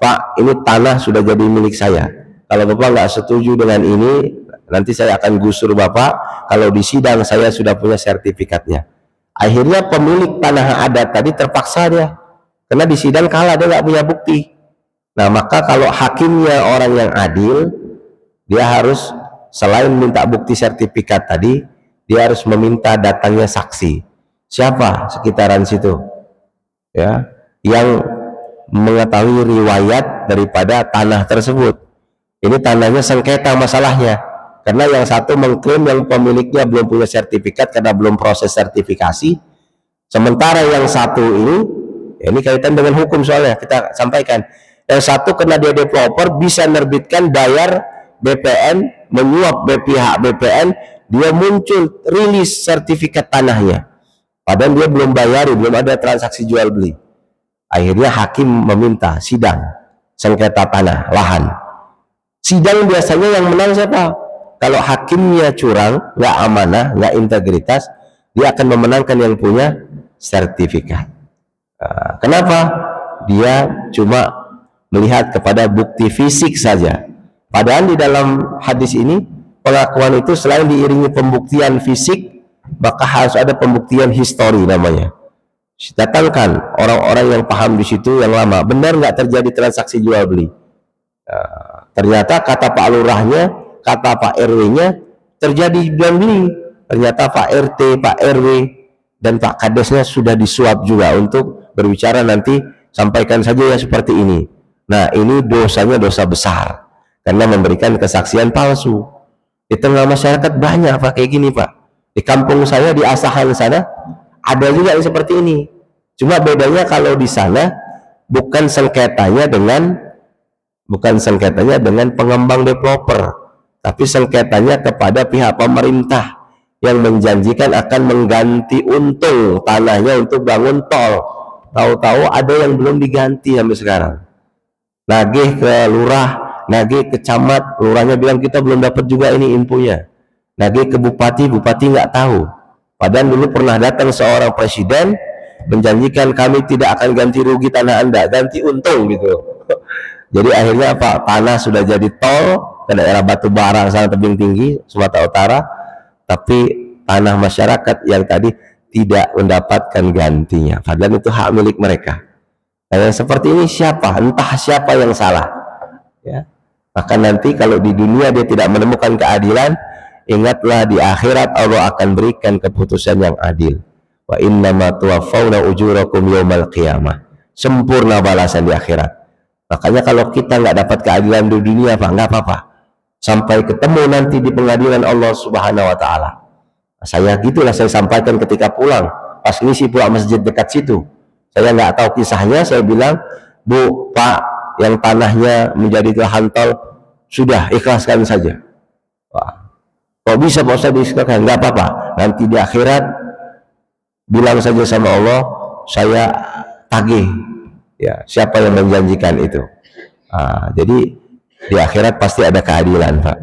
Pak, ini tanah sudah jadi milik saya. Kalau Bapak nggak setuju dengan ini, nanti saya akan gusur Bapak. Kalau di sidang saya sudah punya sertifikatnya. Akhirnya pemilik tanah adat tadi terpaksa dia, karena di sidang kalah, dia nggak punya bukti. Nah, maka kalau hakimnya orang yang adil, dia harus selain minta bukti sertifikat tadi, dia harus meminta datangnya saksi. Siapa sekitaran situ ya, yang mengetahui riwayat daripada tanah tersebut. Ini tanahnya sengketa masalahnya, karena yang satu mengklaim yang pemiliknya belum punya sertifikat karena belum proses sertifikasi, sementara yang satu ini kaitan dengan hukum, soalnya kita sampaikan, yang satu karena dia developer bisa menerbitkan bayar BPN, menyuap pihak BPN, dia muncul rilis sertifikat tanahnya, padahal dia belum bayar, belum ada transaksi jual beli. Akhirnya hakim meminta sidang sengketa tanah lahan. Sidang biasanya yang menang siapa? Kalau hakimnya curang, nggak amanah, nggak integritas, dia akan memenangkan yang punya sertifikat. Kenapa? Dia cuma melihat kepada bukti fisik saja. Padahal di dalam hadis ini, pengakuan itu selain diiringi pembuktian fisik, maka harus ada pembuktian histori namanya. Datangkan orang-orang yang paham di situ yang lama, benar nggak terjadi transaksi jual beli. Ternyata kata Pak Lurahnya, kata Pak RW-nya terjadi jual beli. Ternyata Pak RT, Pak RW, dan Pak Kadesnya sudah disuap juga untuk berbicara, nanti sampaikan saja ya seperti ini. Nah, ini dosanya dosa besar karena memberikan kesaksian palsu. Di tengah masyarakat banyak Pak kayak gini Pak. Di kampung saya di Asahan sana ada juga yang seperti ini. Cuma bedanya kalau di sana bukan sengketanya dengan pengembang developer, tapi sengketanya kepada pihak pemerintah yang menjanjikan akan mengganti untung tanahnya untuk bangun tol. Tahu-tahu ada yang belum diganti sampai sekarang. Nagih ke lurah, nagih ke camat, lurahnya bilang kita belum dapat juga ini infonya. Nagih ke bupati, bupati nggak tahu. Padahal dulu pernah datang seorang presiden menjanjikan kami tidak akan ganti rugi tanah Anda, ganti untung gitu. Jadi akhirnya apa? Tanah sudah jadi tol ke daerah batu bara sana tebing tinggi Sumatera Utara, tapi tanah masyarakat yang tadi tidak mendapatkan gantinya. Padahal itu hak milik mereka. Dan yang seperti ini siapa? Entah siapa yang salah. Ya. Maka nanti kalau di dunia dia tidak menemukan keadilan, ingatlah di akhirat Allah akan berikan keputusan yang adil. Wa innama tuwaffawna ujurakum yaumal qiyamah. Sempurna balasan di akhirat. Makanya kalau kita nggak dapat keadilan di dunia, Pak, nggak apa-apa. Sampai ketemu nanti di pengadilan Allah Subhanahu Wa Taala. Saya gitulah saya sampaikan ketika pulang. Pas ngisi pulang masjid dekat situ. Saya nggak tahu kisahnya. Saya bilang, Bu, Pak, yang tanahnya menjadi lahan tol sudah ikhlaskan saja. Wah. Kok bisa Pak Ustaz disedekahkan? Nggak apa-apa, nanti di akhirat bilang saja sama Allah, saya tagih ya siapa yang menjanjikan itu. Jadi di akhirat pasti ada keadilan, Pak.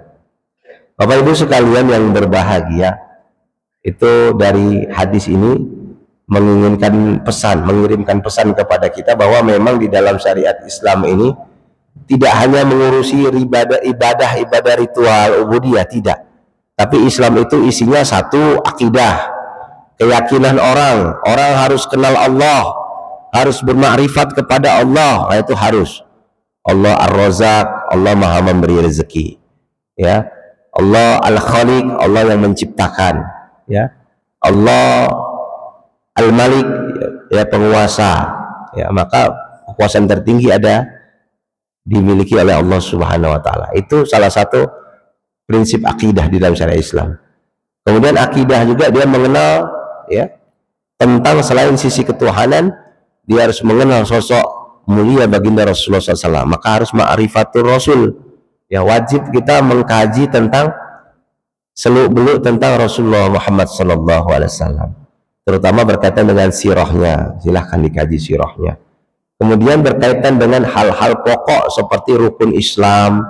Bapak Ibu sekalian yang berbahagia, itu dari hadis ini mengirimkan pesan kepada kita bahwa memang di dalam syariat Islam ini tidak hanya mengurusi ibadah ritual ubudiyah, tidak. Tapi Islam itu isinya satu, akidah, keyakinan orang harus kenal Allah, harus bermakrifat kepada Allah. Nah, itu harus. Allah Ar-Razzaq, Allah Maha memberi rezeki, ya. Allah Al-Khaliq, Allah yang menciptakan, ya. Allah Al-Malik, ya, penguasa, ya. Maka kekuasaan tertinggi dimiliki oleh Allah Subhanahu wa taala. Itu salah satu prinsip akidah di dalam syariat Islam. Kemudian akidah juga dia mengenal, ya, tentang selain sisi ketuhanan, dia harus mengenal sosok mulia baginda Rasulullah SAW. Maka harus ma'rifatul Rasul, ya, wajib kita mengkaji tentang seluk-beluk tentang Rasulullah Muhammad SAW, terutama berkaitan dengan sirahnya. Silahkan dikaji sirahnya. Kemudian berkaitan dengan hal-hal pokok seperti rukun Islam,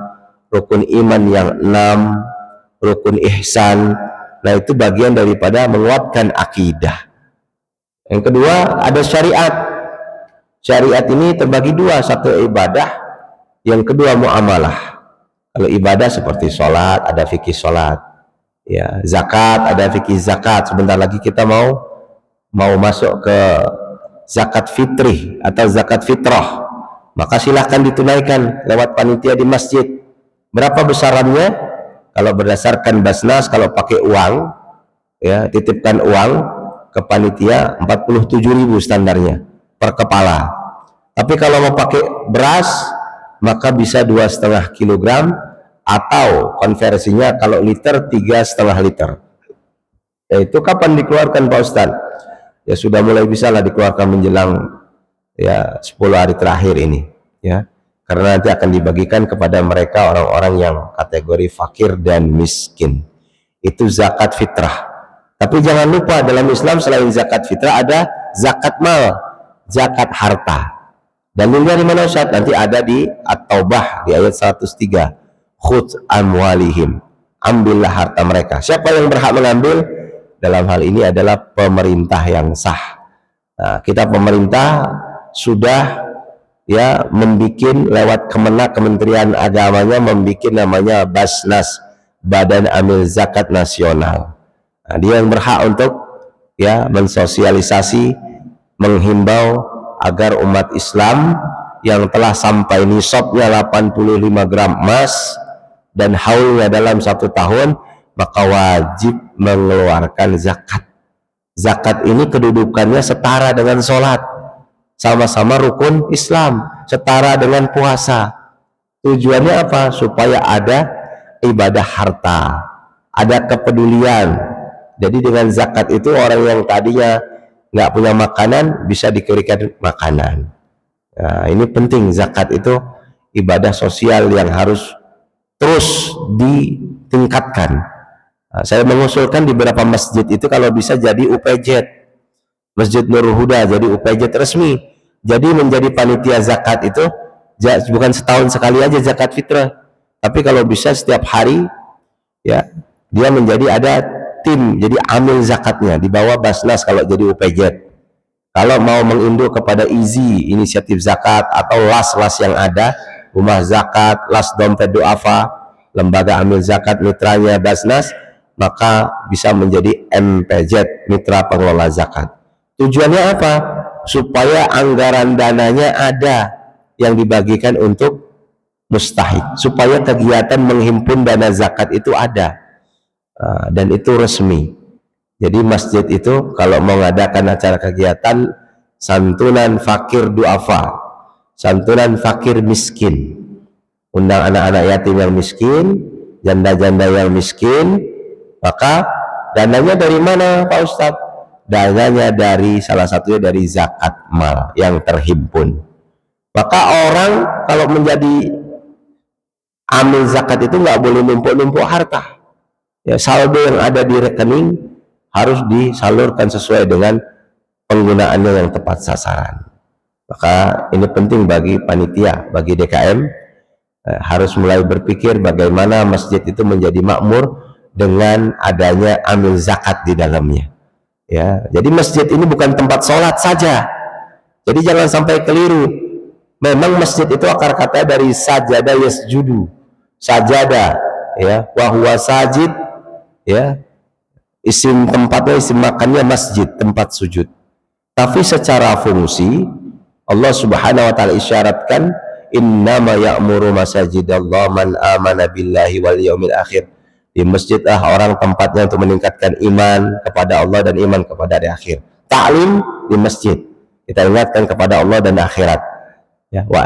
rukun iman yang 6, rukun ihsan. Nah, itu bagian daripada menguatkan akidah. Yang kedua, ada syariat. Syariat ini terbagi dua, satu ibadah, yang kedua muamalah. Kalau ibadah seperti sholat, ada fikih sholat, ya. Zakat, ada fikih zakat. Sebentar lagi kita mau masuk ke zakat fitrih atau zakat fitrah, maka silahkan ditunaikan lewat panitia di masjid. Berapa besarannya? Kalau berdasarkan Basnas, kalau pakai uang, ya, titipkan uang ke panitia 47.000 standarnya per kepala. Tapi kalau mau pakai beras, maka bisa 2,5 kilogram, atau konversinya kalau liter 3,5 liter. Ya, itu kapan dikeluarkan Pak Ustadz? Ya sudah mulai bisa lah dikeluarkan menjelang, ya, 10 hari terakhir ini, ya, karena nanti akan dibagikan kepada mereka orang-orang yang kategori fakir dan miskin. Itu zakat fitrah. Tapi jangan lupa dalam Islam selain zakat fitrah ada zakat mal, zakat harta. Dalilnya di mana Ustaz? Nanti ada di At-Taubah di ayat 103. Khudz amwalihim, ambillah harta mereka. Siapa yang berhak mengambil? Dalam hal ini adalah pemerintah yang sah. Nah, kita pemerintah sudah, ya, membuat lewat Kementerian Agamanya, membuat namanya Basnas, Badan Amil Zakat Nasional. Nah, dia yang berhak untuk, ya, mensosialisasi, menghimbau agar umat Islam yang telah sampai nisabnya 85 gram emas dan haulnya dalam 1 tahun, maka wajib mengeluarkan zakat. Zakat ini kedudukannya setara dengan sholat, sama-sama rukun Islam, setara dengan puasa. Tujuannya apa? Supaya ada ibadah harta, ada kepedulian. Jadi dengan zakat itu orang yang tadinya nggak punya makanan bisa diberikan makanan. Nah, ini penting. Zakat itu ibadah sosial yang harus terus ditingkatkan. Nah, saya mengusulkan di beberapa masjid itu kalau bisa jadi UPZ, Masjid Nurul Huda, jadi UPZ resmi. Jadi menjadi panitia zakat itu bukan setahun sekali aja zakat fitrah, tapi kalau bisa setiap hari, ya, dia menjadi ada tim, jadi amil zakatnya di bawah Basnas kalau jadi UPZ. Kalau mau menginduk kepada IZI, inisiatif zakat, atau las-las yang ada, rumah zakat, las dompet duafa, lembaga amil zakat mitranya Basnas, maka bisa menjadi MPZ, mitra pengelola zakat. Tujuannya apa? Supaya anggaran dananya ada yang dibagikan untuk mustahik, supaya kegiatan menghimpun dana zakat itu ada, dan itu resmi. Jadi masjid itu kalau mau mengadakan acara kegiatan santunan fakir duafa, santunan fakir miskin, undang anak-anak yatim yang miskin, janda-janda yang miskin, maka dananya dari mana Pak Ustadz? Dananya dari salah satunya dari zakat mal yang terhimpun. Maka orang kalau menjadi amil zakat itu nggak boleh numpuk-numpuk harta, Ya, saldo yang ada di rekening harus disalurkan sesuai dengan penggunaannya yang tepat sasaran. Maka ini penting bagi panitia, bagi DKM, harus mulai berpikir bagaimana masjid itu menjadi makmur dengan adanya amil zakat di dalamnya. Ya, jadi masjid ini bukan tempat sholat saja. Jadi jangan sampai keliru. Memang masjid itu akar kata dari sajada yasjudu, sajada, ya, wahwa sajid, ya, isim tempatnya, isim makannya masjid, tempat sujud. Tapi secara fungsi Allah Subhanahu wa taala isyaratkan innama ya'muru masajidallah man amana billahi wal yaumil akhir. Di masjid orang tempatnya untuk meningkatkan iman kepada Allah dan iman kepada hari akhir. Ta'lim di masjid. Kita ingatkan kepada Allah dan akhirat. Ya, wa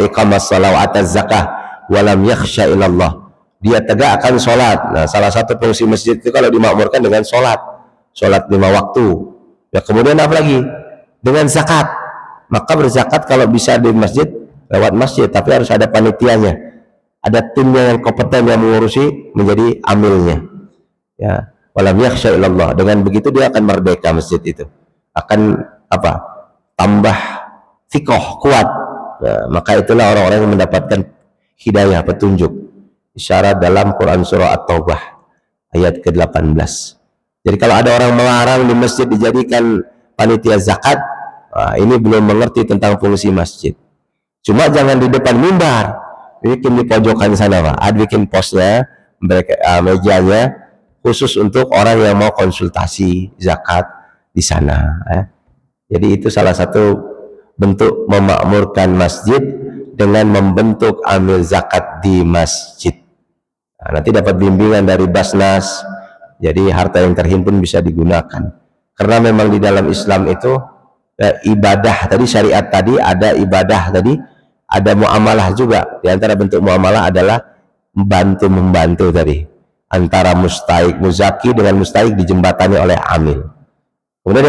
iqamas shalah wa ataz zakah wa lam yakhsha illallah. Dia tegakkan sholat. Nah, salah satu fungsi masjid itu kalau dimakmurkan dengan sholat 5 waktu. Ya, kemudian apa lagi? Dengan zakat. Maka berzakat kalau bisa di masjid, lewat masjid, tapi harus ada panitianya, ada timnya yang kompeten yang mengurusi, menjadi amilnya. Ya, walam yakhsha illallah. Dengan begitu dia akan merdeka, masjid itu akan apa? Tambah fiqh kuat. Nah, maka itulah orang-orang yang mendapatkan hidayah, petunjuk. Isyarat dalam Quran surah At-Taubah ayat ke-18. Jadi kalau ada orang melarang di masjid dijadikan panitia zakat, ini belum mengerti tentang fungsi masjid. Cuma jangan di depan mimbar, bikin di pojokan sana, Pak. Ada bikin posnya, mejanya khusus untuk orang yang mau konsultasi zakat di sana. Jadi itu salah satu bentuk memakmurkan masjid dengan membentuk amil zakat di masjid. Nanti dapat bimbingan dari Basnas, jadi harta yang terhimpun bisa digunakan. Karena memang di dalam Islam itu ibadah tadi, syariat tadi, ada ibadah tadi, ada muamalah juga. Di antara bentuk muamalah adalah membantu tadi, antara mustahik muzaki dengan mustahik dijembatani oleh amil. Kemudian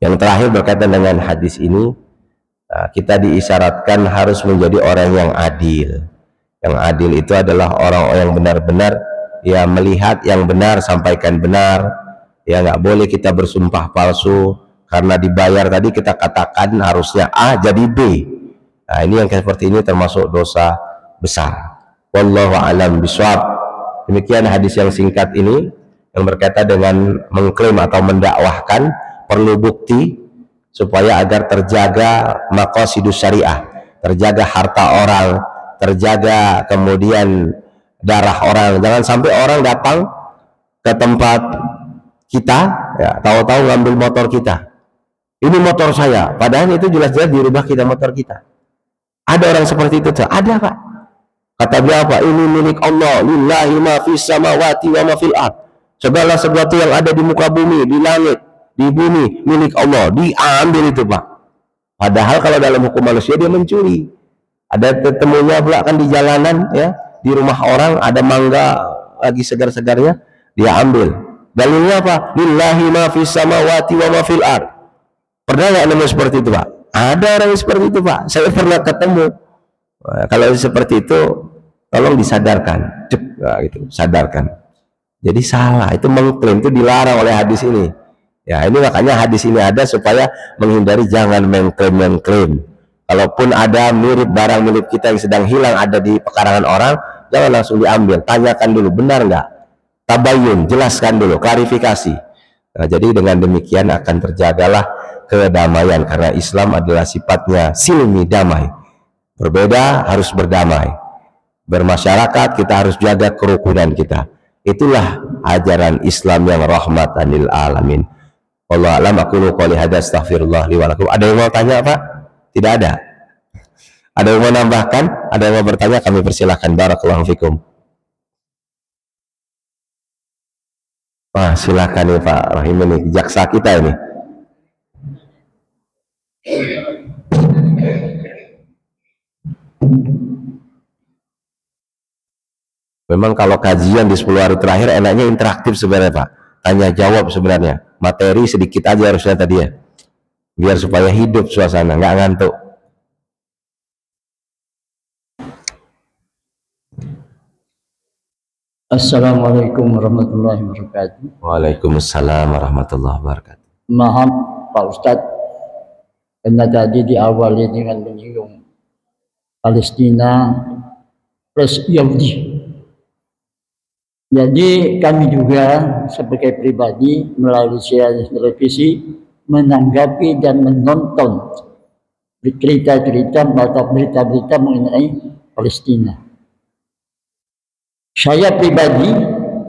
yang terakhir berkaitan dengan hadis ini, kita diisyaratkan harus menjadi orang yang adil. Yang adil itu adalah orang yang benar-benar ya melihat yang benar, sampaikan benar. Ya, nggak boleh kita bersumpah palsu karena dibayar tadi kita katakan harusnya A jadi B. Nah, ini yang seperti ini termasuk dosa besar. Wallahu a'lam bishawab. Demikian hadis yang singkat ini yang berkaitan dengan mengklaim atau mendakwahkan perlu bukti supaya agar terjaga maqasidus syariah, terjaga harta orang, terjaga kemudian darah orang. Jangan sampai orang datang ke tempat kita, ya, tahu-tahu ngambil motor kita. Ini motor saya, padahal itu jelas-jelas dirubah kita motor kita. Ada orang seperti itu, ada, Pak. Kata dia apa? Ini milik Allah, lillahi ma fis samawati wa ma fil ard. Segala sesuatu yang ada di muka bumi, di langit, di bumi, milik Allah. Diambil itu, Pak. Padahal kalau dalam hukum manusia dia mencuri. Ada temunya pula kan di jalanan, ya, di rumah orang ada mangga lagi segar-segarnya, dia ambil. Dalilnya apa? Lillahi ma fis samawati wa ma fil ard. Pernah nggak nemu seperti itu, Pak? Ada orang seperti itu, Pak. Saya pernah ketemu. Kalau seperti itu, tolong disadarkan, gitu, sadarkan. Jadi salah, itu mengklaim, itu dilarang oleh hadis ini. Ya, ini makanya hadis ini ada supaya menghindari jangan mengklaim. Kalaupun ada mirip barang milik kita yang sedang hilang ada di pekarangan orang, jangan langsung diambil, tanyakan dulu benar nggak, tabayun, jelaskan dulu, klarifikasi. Nah, jadi dengan demikian akan terjagalah kedamaian, karena Islam adalah sifatnya silmi, damai. Berbeda harus berdamai, bermasyarakat kita harus jaga kerukunan kita. Itulah ajaran Islam yang rahmatan lil alamin. Wallahu a'lam. Aqulu qouli hadza, astaghfirullah li wa lakum. Ada yang mau tanya, Pak? Tidak ada. Ada yang mau nambahkan? Ada yang mau bertanya? Kami persilahkan. Barakallahu fikum. Wah, silakan nih Pak Rahim, ini jaksa kita ini. Memang kalau kajian di 10 hari terakhir enaknya interaktif sebenarnya, Pak. Tanya jawab sebenarnya. Materi sedikit aja harusnya tadi ya. Biar supaya hidup suasana, nggak ngantuk. Assalamualaikum warahmatullahi wabarakatuh. Waalaikumsalam warahmatullahi wabarakatuh. Maaf Pak Ustadz, karena tadi diawali dengan menyinggung Palestina plus Yahudi. Jadi kami juga sebagai pribadi melalui siaran televisi menanggapi dan menonton cerita-cerita atau berita-berita mengenai Palestina. Saya pribadi